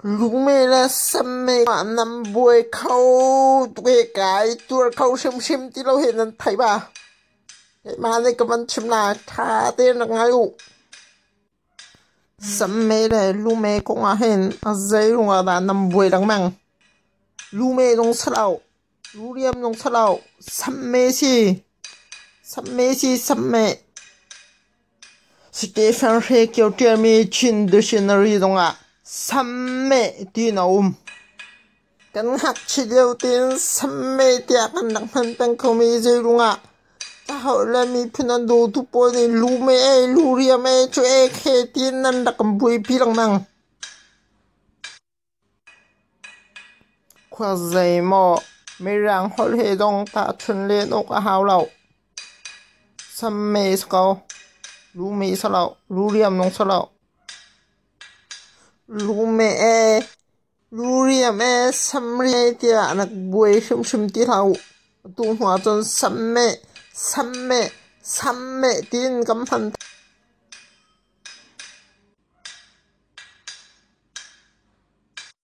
Lume là xăm mê mà nằm buổi khâu cái tuột khâu sim tí lâu hiện thấy bà mà này cái vấn chim là thả tên là ngay ụ xăm mê là lume cũng là hiện dây luôn là nằm buổi đằng măng lume dong sao luliam dong sao xăm mê xăm mê Stephen Hay kêu tiền mi chin dictionary dong à xăm mê đi nào Kan hak chidiaw tin samme tiakan nakman pang kumizay runga. Taho lami pinanduto po ni lume luria me cho ketin nan nakambuy pilang mang. Kwa zay mo may rang hol hedong ta chun len o kahaw law. Samme sakaw lume salaw luriam nong salaw. Lume Luriam samre tia anak buay sum ti thau tung hoa chon samme tin kam han